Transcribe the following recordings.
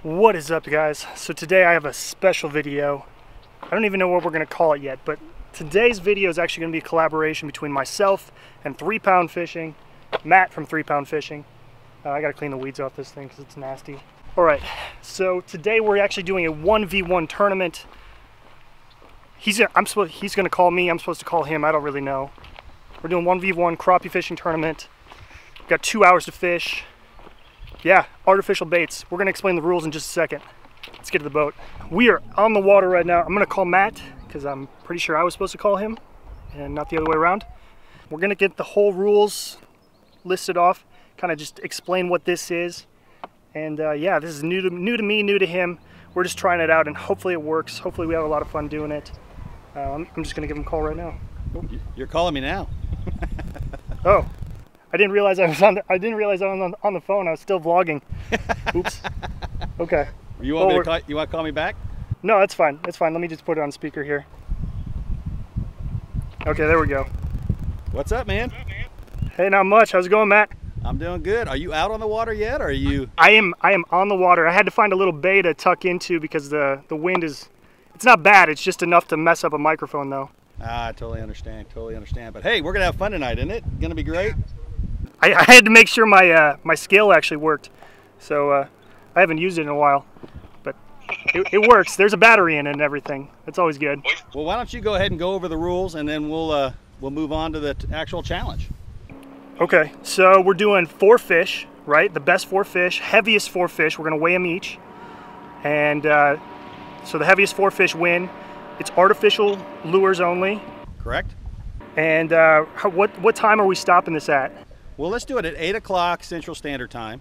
What is up, guys? So today I have a special video. I don't even know what we're going to call it yet, but today's video is actually going to be a collaboration between myself and 3 Pound Fishing, Matt from 3 Pound Fishing. I got to clean the weeds off this thing because it's nasty. Alright, so today we're actually doing a 1v1 tournament. He's going to call me, I'm supposed to call him, I don't really know. We're doing 1v1 crappie fishing tournament. We've got 2 hours to fish. Yeah, artificial baits. We're going to explain the rules in just a second. Let's get to the boat. We are on the water right now. I'm going to call Matt because I'm pretty sure I was supposed to call him and not the other way around. We're going to get the whole rules listed off, kind of just explain what this is. And yeah, this is new to me, new to him. We're just trying it out and hopefully it works. Hopefully we have a lot of fun doing it. I'm just going to give him a call right now. You're calling me now. Oh. I didn't realize I was on the phone. I was still vlogging. Oops. Okay. You want me to call, you want to call me back? No, that's fine. That's fine. Let me just put it on speaker here. Okay, there we go. What's up, man? Hey, not much. How's it going, Matt? I'm doing good. Are you out on the water yet, or are you? I am on the water. I had to find a little bay to tuck into because the wind is. It's not bad. It's just enough to mess up a microphone, though. I totally understand. Totally understand. But hey, we're gonna have fun tonight, isn't it? Gonna be great. I had to make sure my scale actually worked, so I haven't used it in a while, but it works. There's a battery in it and everything. That's always good. Well, why don't you go ahead and go over the rules, and then we'll move on to the actual challenge. Okay, so we're doing 4 fish, right? The best 4 fish, heaviest 4 fish. We're gonna weigh them each, and so the heaviest 4 fish win. It's artificial lures only. Correct. And what time are we stopping this at? Well, let's do it at 8 o'clock Central Standard Time.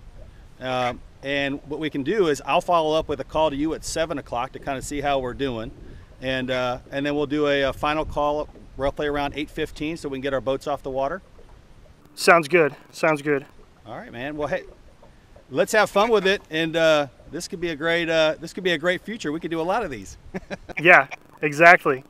And what we can do is I'll follow up with a call to you at 7 o'clock to kind of see how we're doing. And then we'll do a final call roughly around 8:15 so we can get our boats off the water. Sounds good. Sounds good. All right, man. Well, hey, let's have fun with it. And this could be a great future. We could do a lot of these. Yeah, exactly.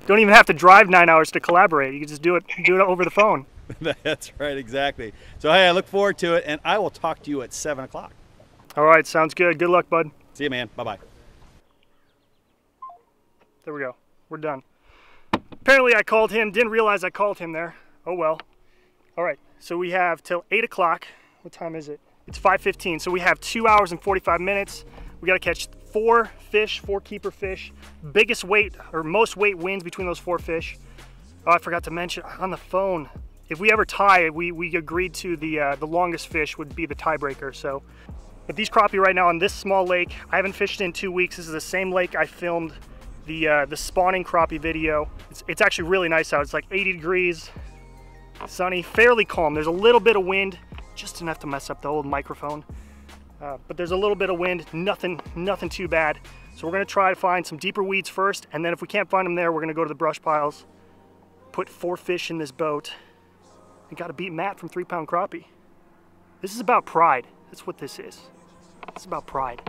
Don't even have to drive 9 hours to collaborate. You can just do it over the phone. That's right, exactly. So hey, I look forward to it, and I will talk to you at 7 o'clock. All right, sounds good. Good luck, bud. See you, man. Bye-bye. There we go. We're done. Apparently I called him. Didn't realize I called him there. Oh well. All right, so we have till 8 o'clock. What time is it? It's 5:15, so we have 2 hours and 45 minutes. We got to catch 4 fish, 4 keeper fish. Biggest weight or most weight wins between those 4 fish. Oh, I forgot to mention on the phone. If we ever tie, we agreed to the longest fish would be the tiebreaker. So, but these crappie right now on this small lake, I haven't fished in 2 weeks. This is the same lake I filmed the spawning crappie video. It's actually really nice out. It's like 80 degrees, sunny, fairly calm. There's a little bit of wind, just enough to mess up the old microphone. But there's a little bit of wind, nothing too bad. So we're gonna try to find some deeper weeds first, and then if we can't find them there, we're gonna go to the brush piles, put 4 fish in this boat. We got to beat Matt from 3 Pound Crappie. This is about pride. That's what this is. It's about pride.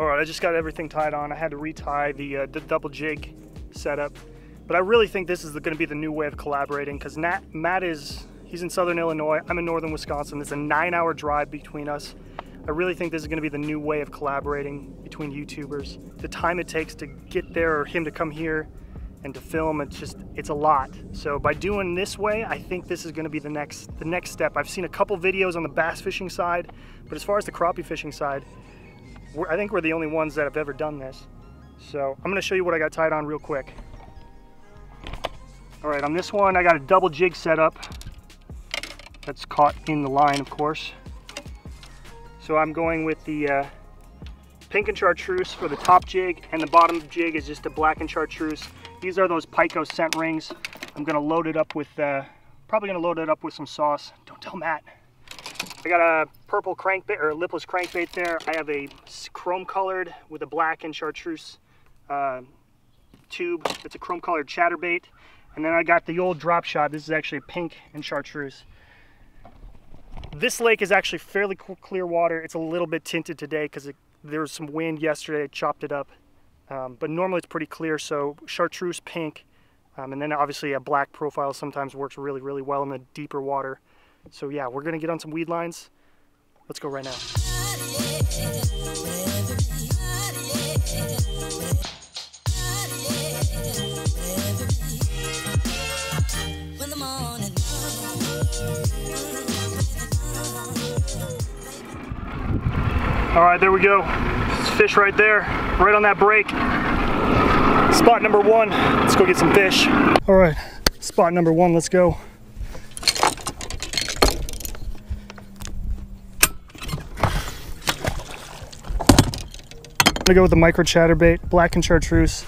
All right, I just got everything tied on. I had to retie the double jig setup. But I really think this is going to be the new way of collaborating because Matt he's in Southern Illinois. I'm in Northern Wisconsin. It's a 9-hour drive between us. I really think this is going to be the new way of collaborating between YouTubers. The time it takes to get there or him to come here and to film, it's a lot. So by doing this way, I think this is going to be the next step. I've seen a couple videos on the bass fishing side, but as far as the crappie fishing side, I think we're the only ones that have ever done this. So I'm going to show you what I got tied on real quick. All right, on this one, I got a double jig set up. That's caught in the line, of course. So I'm going with the pink and chartreuse for the top jig, and the bottom jig is just a black and chartreuse. These are those Pico scent rings. I'm gonna load it up with, probably gonna load it up with some sauce. Don't tell Matt. I got a purple crankbait, or lipless crankbait there. I have a chrome colored with a black and chartreuse tube. It's a chrome colored chatterbait. And then I got the old drop shot. This is actually pink and chartreuse. This lake is actually fairly clear water. It's a little bit tinted today because there was some wind yesterday. It chopped it up. But normally it's pretty clear, so chartreuse, pink, and then obviously a black profile sometimes works really, really well in the deeper water. So yeah, we're gonna get on some weed lines. Let's go right now. All right, there we go. Fish right there, right on that break. Spot number one. Let's go get some fish. All right, spot number one, let's go. I'm gonna go with the micro chatterbait, black and chartreuse.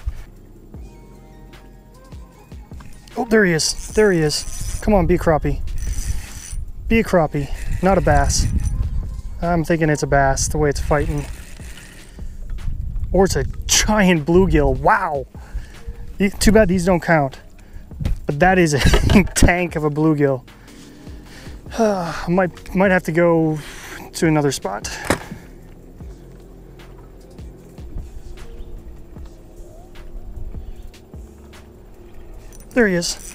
Oh, there he is, there he is. Come on, be a crappie. Be a crappie, not a bass. I'm thinking it's a bass, the way it's fighting. Or it's a giant bluegill, wow. Too bad these don't count. But that is a tank of a bluegill. I might have to go to another spot. There he is.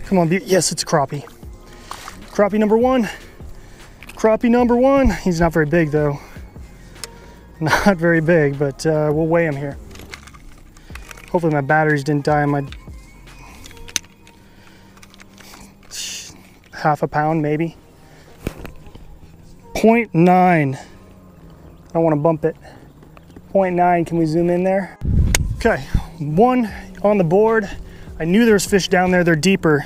Come on, yes, it's a crappie. Crappie number one. Crappie number one. He's not very big though. Not very big, but we'll weigh him here. Hopefully my batteries didn't die on my half a pound maybe. 0.9. I don't want to bump it. 0.9, can we zoom in there? Okay, one on the board. I knew there was fish down there, they're deeper.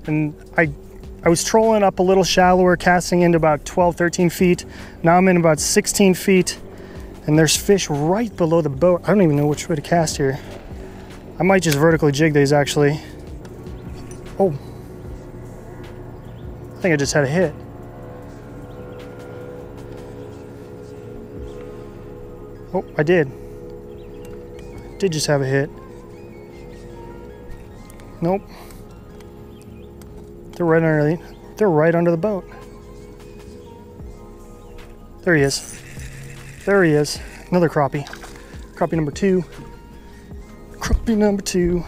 And I was trolling up a little shallower, casting into about 12, 13 feet. Now I'm in about 16 feet. And there's fish right below the boat. I don't even know which way to cast here. I might just vertically jig these actually. Oh. I think I just had a hit. Oh, I did. Did just have a hit. Nope. They're right under the boat. There he is. There he is. Another crappie. Crappie number two. Crappie number two.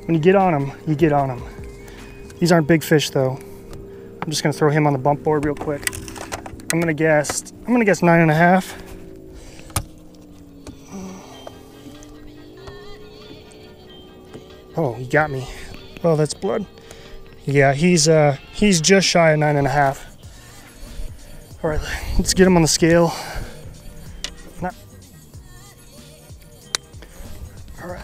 When you get on them, you get on them. These aren't big fish though. I'm just gonna throw him on the bump board real quick. I'm gonna guess 9.5. Oh, he got me. Oh, that's blood. Yeah, he's just shy of 9.5. All right, let's get him on the scale. All right.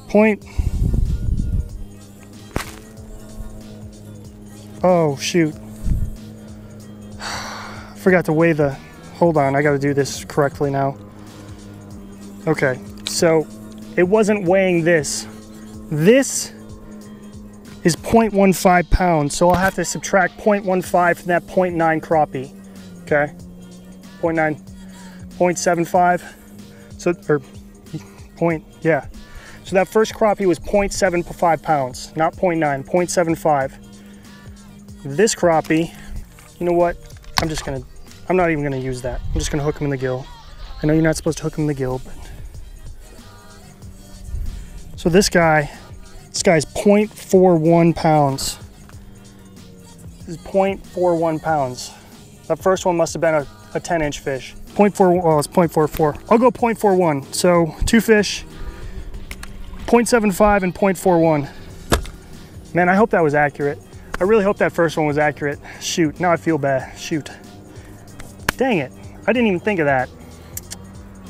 Point. Oh, shoot. Forgot to weigh the, hold on, I gotta do this correctly now. Okay, so it wasn't weighing this. This is 0.15 pounds, so I'll have to subtract 0.15 from that 0.9 crappie. Okay, 0.75. So, or point, yeah. So that first crappie was 0.75 pounds, not 0.9, 0.75. This crappie, you know what? I'm not even gonna use that. I'm just gonna hook him in the gill. I know you're not supposed to hook him in the gill, but. So this guy's 0.41 pounds. This is 0.41 pounds. That first one must have been a 10-inch fish. 0.4, oh, it's 0.44. I'll go 0.41. So 2 fish, 0.75 and 0.41. Man, I hope that was accurate. I really hope that first one was accurate. Shoot, now I feel bad. Shoot. Dang it, I didn't even think of that.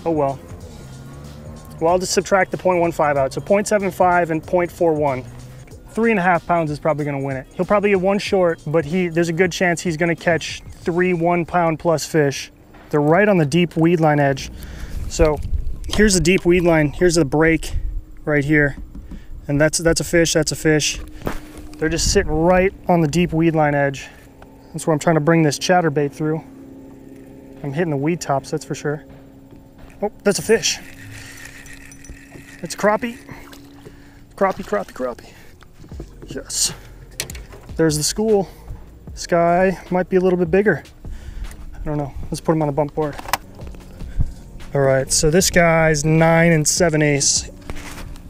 Oh well. Well, I'll just subtract the 0.15 out. So 0.75 and 0.41. 3.5 pounds is probably gonna win it. He'll probably get one short, but there's a good chance he's gonna catch 3 1-pound plus fish. They're right on the deep weed line edge. So here's the deep weed line. Here's the break right here. And that's a fish, that's a fish. They're just sitting right on the deep weed line edge. That's where I'm trying to bring this chatterbait through. I'm hitting the weed tops, that's for sure. Oh, that's a fish. It's a crappie. Crappie, crappie, crappie. Yes. There's the school. This guy might be a little bit bigger. I don't know. Let's put him on the bump board. All right, so this guy's 9 7/8.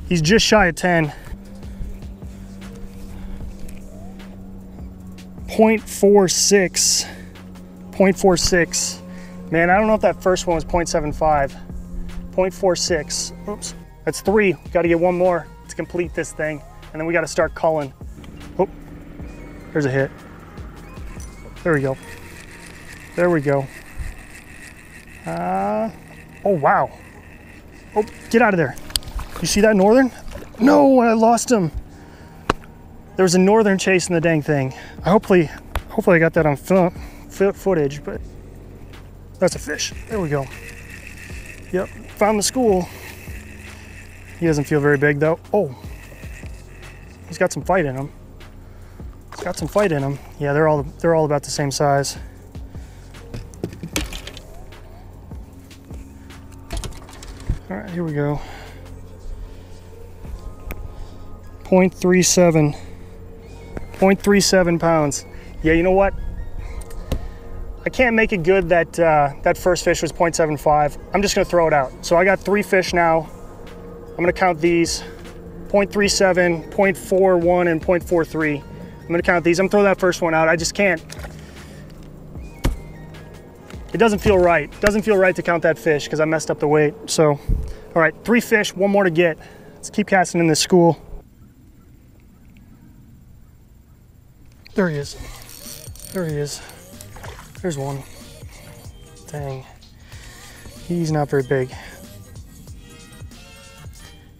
He's just shy of 10. 0.46. 0.46. Man, I don't know if that first one was 0.75. 0.46. Oops. That's 3. Got to get one more to complete this thing. And then we got to start culling. Oh, there's a hit. There we go. There we go. Oh, wow. Oh, get out of there. You see that northern? No, I lost him. There was a northern chasing the dang thing. Hopefully I got that on footage, but that's a fish. There we go. Yep, found the school. He doesn't feel very big though. Oh, he's got some fight in him. He's got some fight in him. Yeah, they're all about the same size. All right, here we go. 0.37. 0.37 pounds. Yeah, you know what? I can't make it good that that first fish was 0.75. I'm just gonna throw it out. So I got 3 fish now. I'm gonna count these. 0.37, 0.41, and 0.43. I'm gonna count these. I'm gonna throw that first one out. I just can't. It doesn't feel right. It doesn't feel right to count that fish because I messed up the weight. So, all right, 3 fish, 1 more to get. Let's keep casting in this school. There he is. There he is. There's one. Dang. He's not very big.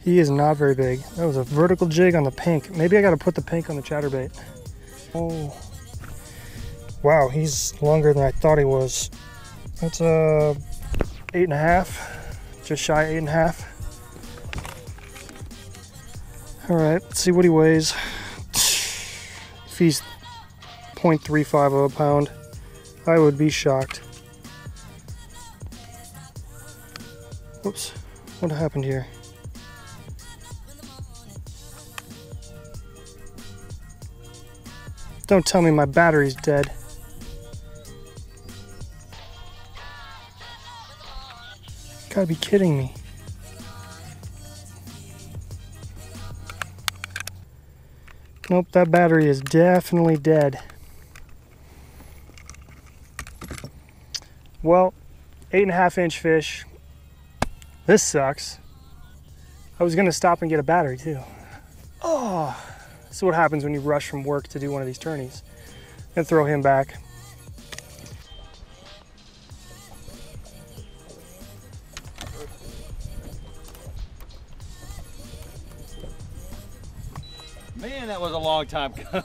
He is not very big. That was a vertical jig on the pink. Maybe I gotta put the pink on the chatterbait. Oh. Wow, he's longer than I thought he was. That's 8.5. Just shy of 8.5. All right, let's see what he weighs. If he's 0.35 of a pound, I would be shocked. Whoops, what happened here? Don't tell me my battery's dead. Gotta be kidding me. Nope, that battery is definitely dead. Well, 8.5-inch fish. This sucks. I was gonna stop and get a battery too. Oh, this is what happens when you rush from work to do one of these tourneys. And throw him back. Man, that was a long time coming.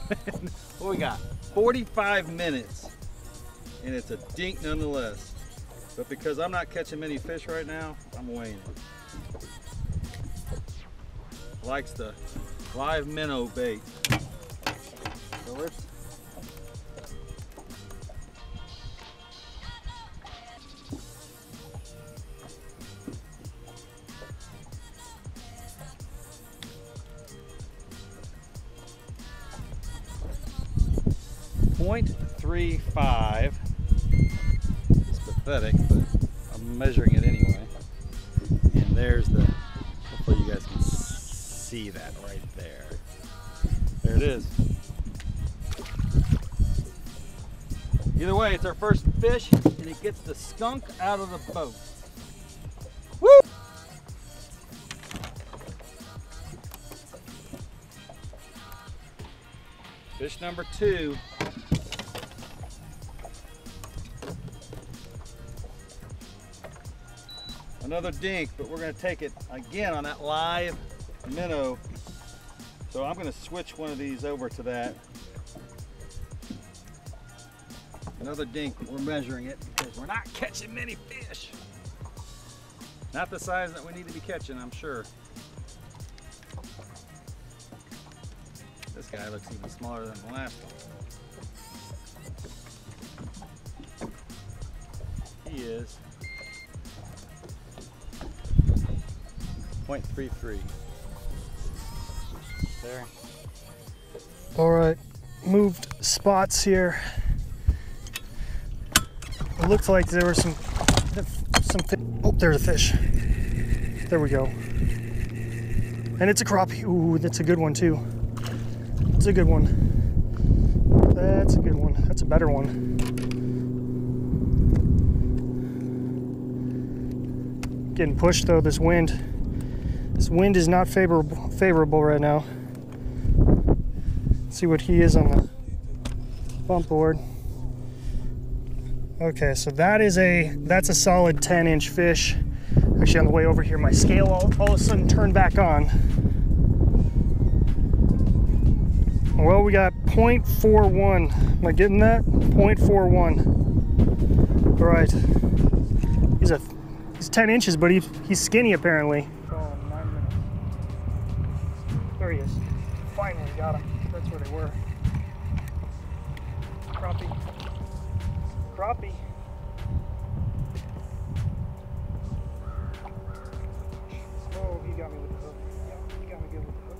What we got? 45 minutes. And it's a dink nonetheless. But because I'm not catching many fish right now, I'm weighing it. Likes the live minnow bait. So let's .35. It's pathetic, but I'm measuring it anyway. And there's the, hopefully you guys can see that right there. There it is. Either way, it's our first fish, and it gets the skunk out of the boat. Woo! Fish number 2. Another dink, but we're going to take it again on that live minnow. So I'm going to switch one of these over to that. Another dink, but we're measuring it because we're not catching many fish. Not the size that we need to be catching, I'm sure. this guy looks even smaller than the last one. He is 0.33. There. All right, moved spots here. It looked like there were some oh, there's a fish. There we go. And it's a crappie. Ooh, that's a good one too. That's a good one. That's a good one. That's a better one. Getting pushed though, this wind. This wind is not favorable right now. Let's see what he is on the bump board. Okay, so that's a solid 10-inch fish. Actually, on the way over here, my scale all of a sudden turned back on. Well, we got 0.41. Am I getting that? 0.41. All right. He's 10 inches, but he's skinny apparently. Oh, 9 minutes. There he is. Finally got him. That's where they were. Crappie. Crappie. Oh, he got me with the hook. Yeah, he got me good with the hook.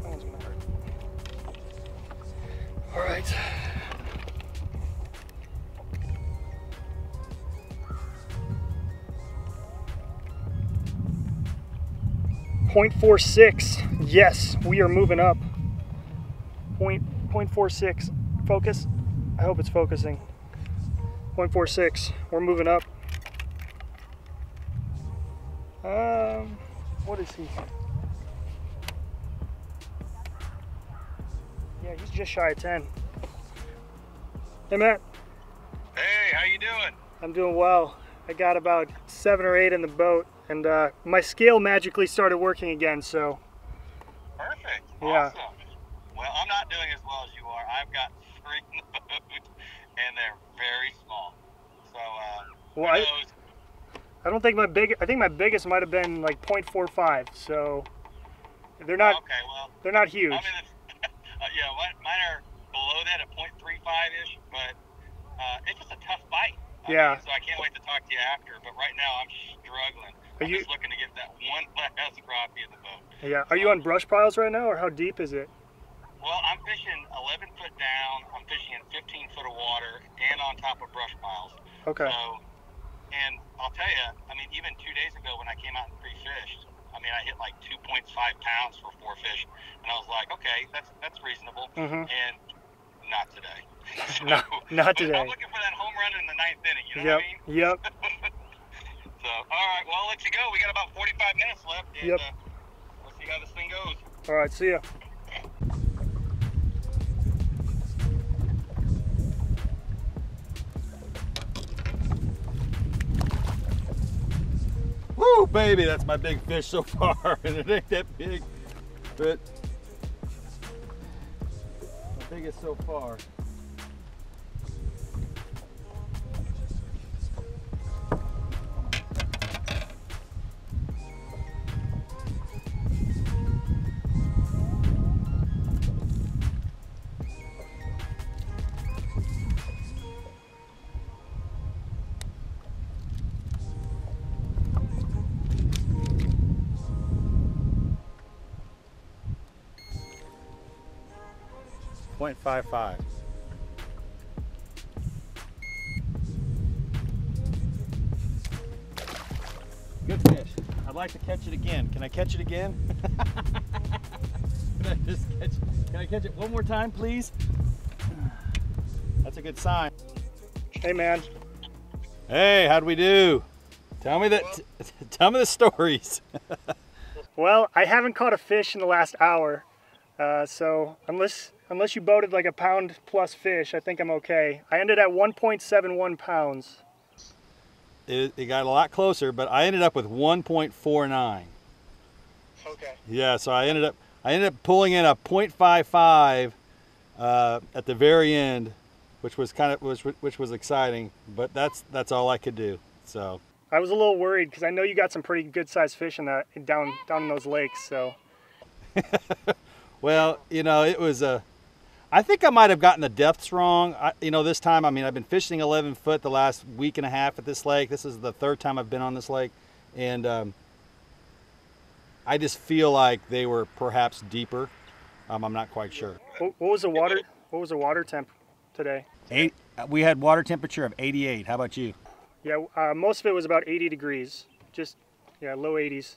That one's gonna hurt. All right. .46. Yes, we are moving up. 0.46. Focus. I hope it's focusing. 0.46. We're moving up. What is he? Yeah, he's just shy of 10. Hey, Matt. Hey, how you doing? I'm doing well. I got about 7 or 8 in the boat, and my scale magically started working again, so. Perfect. Yeah. Awesome. Well, I'm not doing as well as you are. I've got 3 in the boat, and they're very small. So, well, who knows? I don't think I think my biggest might have been like 0.45, so they're not. Okay, well. They're not huge. I mean, yeah, mine are below that at 0.35-ish, but it's just a tough bite. Yeah. So I can't wait to talk to you after, but right now I'm struggling. I'm just looking to get that one last crappie in the boat. Yeah. Are you on brush piles right now, or how deep is it? Well, I'm fishing 11 foot down. I'm fishing in 15 foot of water and on top of brush piles. Okay. So, and I'll tell you, I mean, even 2 days ago when I came out and pre-fished, I mean, I hit like 2.5 pounds for 4 fish, and I was like, okay, that's reasonable. Mm-hmm. And not today. So, not today. I'm looking for that home run in the 9th inning. You know what I mean? Yep. So, all right, well, I'll let you go. We got about 45 minutes left, and Yep. We'll see how this thing goes. All right. See ya. Woo, baby, that's my big fish so far, and it ain't that big, but the biggest so far. .55. Good fish. I'd like to catch it again. Can I catch it again? Can I catch it one more time, please? That's a good sign. Hey, man. Hey, how'd we do? Tell me tell me the stories. Well, I haven't caught a fish in the last hour, so unless you boated like a pound plus fish, I think I'm okay. I ended at 1.71 pounds. It got a lot closer, but I ended up with 1.49. Okay. Yeah, so I ended up pulling in a 0.55 at the very end, which was which was exciting, but that's all I could do. So I was a little worried because I know you got some pretty good sized fish in that down in those lakes. So Well, you know, it was I think I might have gotten the depths wrong. You know, this time, I mean, I've been fishing 11 foot the last week and a half at this lake. This is the third time I've been on this lake. And I just feel like they were perhaps deeper. I'm not quite sure. What was the water? What was the water temp today? We had water temperature of 88. How about you? Yeah, most of it was about 80 degrees. Just, yeah, low 80s.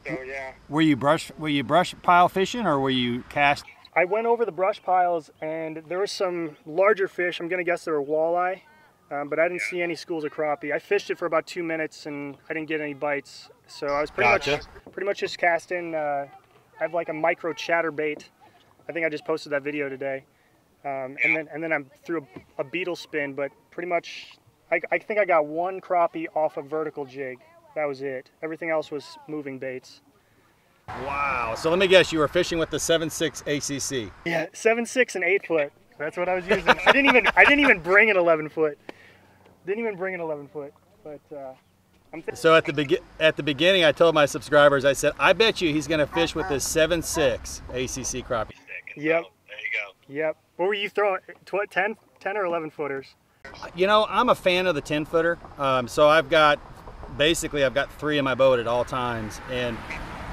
So yeah. Were you brush pile fishing, or were you cast? I went over the brush piles, and there were some larger fish. I'm gonna guess they were walleye, but I didn't see any schools of crappie. I fished it for about 2 minutes, and I didn't get any bites. So I was pretty much just casting. I have like a micro chatterbait. I think I just posted that video today, and then I threw a beetle spin, but pretty much I think I got one crappie off a vertical jig. That was it. Everything else was moving baits. Wow. So let me guess, you were fishing with the 7.6 ACC. Yeah, 7.6 and 8 foot. That's what I was using. I didn't even bring an 11 foot. Didn't even bring an 11 foot. But so at the beginning, I told my subscribers, I said, I bet you he's going to fish with this 7.6 ACC crappie. Yep. There you go. Yep. What were you throwing? 10 or 11 footers? You know, I'm a fan of the 10 footer. So I've got 3 in my boat at all times, and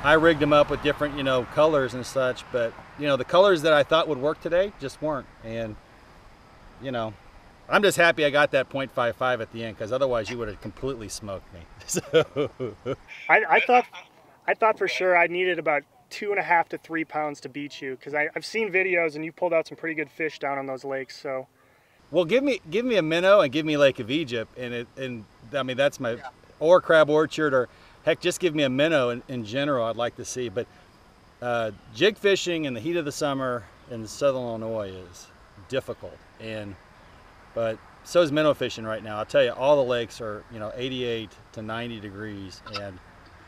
I rigged them up with different, you know, colors and such, but you know, the colors that I thought would work today just weren't. And you know, I'm just happy I got that 0.55 at the end, because otherwise you would have completely smoked me. So I thought for sure I needed about 2.5 to 3 pounds to beat you, because I've seen videos and you pulled out some pretty good fish down on those lakes. So well, give me a minnow and give me Lake of Egypt, and I mean, that's my or Crab Orchard, or heck, just give me a minnow in general. I'd like to see. But jig fishing in the heat of the summer in southern Illinois is difficult, but so is minnow fishing right now. I'll tell you, all the lakes are, you know, 88 to 90 degrees, and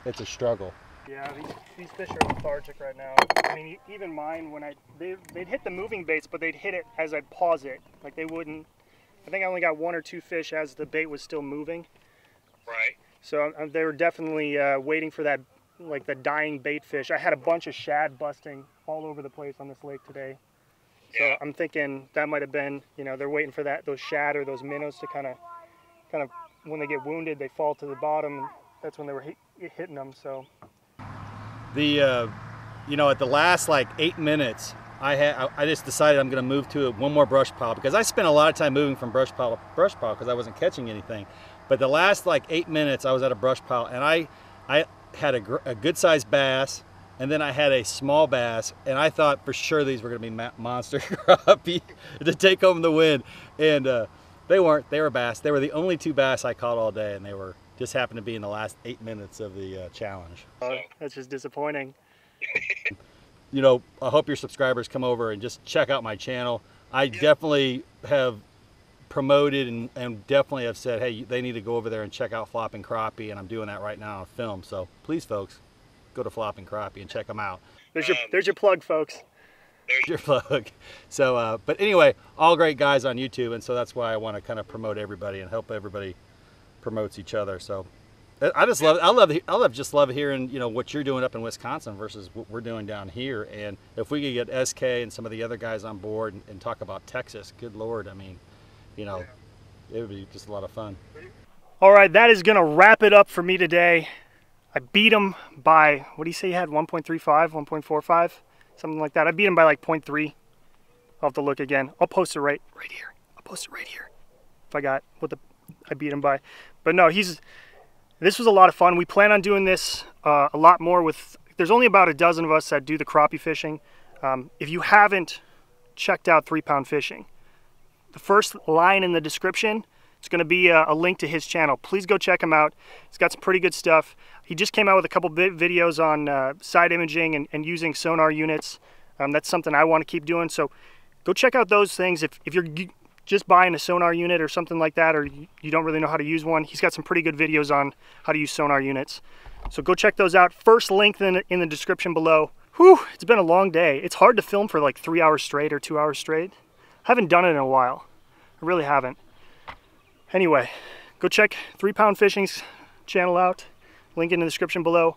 it's a struggle. yeah, these fish are lethargic right now. I mean, even mine, when they'd hit the moving baits, but they'd hit it as I'd pause it. Like they wouldn't. I think I only got 1 or 2 fish as the bait was still moving. Right. So they were definitely waiting for that, like the dying bait fish. I had a bunch of shad busting all over the place on this lake today. So Yeah. I'm thinking that might have been, you know, they're waiting for those shad or those minnows to kind of, when they get wounded, they fall to the bottom. And that's when they were hitting them. So The you know, at the last like 8 minutes, I just decided I'm going to move to one more brush pile, because I spent a lot of time moving from brush pile to brush pile because I wasn't catching anything. But the last like 8 minutes, I was at a brush pile, and I had a good sized bass, and then I had a small bass, and I thought for sure these were going to be monster crappie to take home the win, and they weren't. They were bass. They were the only 2 bass I caught all day, and they were just happened to be in the last 8 minutes of the challenge. that's just disappointing. You know, I hope your subscribers come over and just check out my channel. I definitely have promoted and definitely have said, hey, they need to go over there and check out Flopping Crappie, and I'm doing that right now on film. So please, folks, go to Flopping Crappie and check them out. There's your plug, folks. There's your plug. So, but anyway, all great guys on YouTube, and so that's why I want to kind of promote everybody and help everybody promotes each other. So I just love it. I love hearing, you know, what you're doing up in Wisconsin versus what we're doing down here. And if we could get SK and some of the other guys on board and talk about Texas, good Lord, I mean, you know, it would be just a lot of fun. All right, that is gonna wrap it up for me today. I beat him by, what do you say you had, 1.35, 1.45, something like that. I beat him by like 0.3. I'll have to look again. I'll post it right here. I'll post it right here if I got what I beat him by. But no, this was a lot of fun. We plan on doing this a lot more there's only about a dozen of us that do the crappie fishing. If you haven't checked out 3 Pound Fishing, the first line in the description, it's going to be a link to his channel. Please go check him out. He's got some pretty good stuff. He just came out with a couple videos on side imaging and using sonar units. That's something I want to keep doing. So go check out those things. If you're just buying a sonar unit or something like that, or you don't really know how to use one, he's got some pretty good videos on how to use sonar units. So go check those out. First link in the description below. Whew, it's been a long day. It's hard to film for like 3 hours straight or 2 hours straight. I haven't done it in a while. I really haven't. Anyway, go check 3 Pound Fishing's channel out. Link in the description below.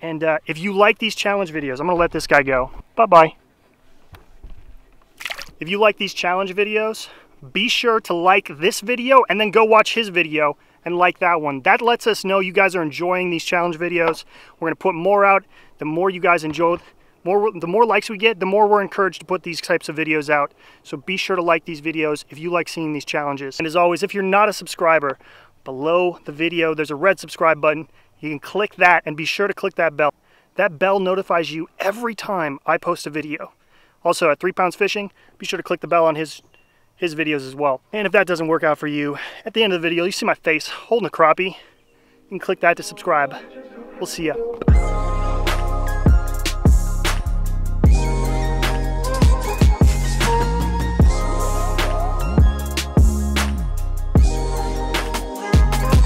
And if you like these challenge videos, I'm gonna let this guy go. Bye-bye. If you like these challenge videos, be sure to like this video and then go watch his video and like that one. That lets us know you guys are enjoying these challenge videos. We're gonna put more out. The more you guys enjoy, the more likes we get, the more we're encouraged to put these types of videos out. So be sure to like these videos if you like seeing these challenges. And as always, if you're not a subscriber, below the video there's a red subscribe button. You can click that and be sure to click that bell. That bell notifies you every time I post a video. Also at 3 Pounds Fishing, be sure to click the bell on his videos as well. And if that doesn't work out for you, at the end of the video you see my face holding a crappie. You can click that to subscribe. We'll see ya.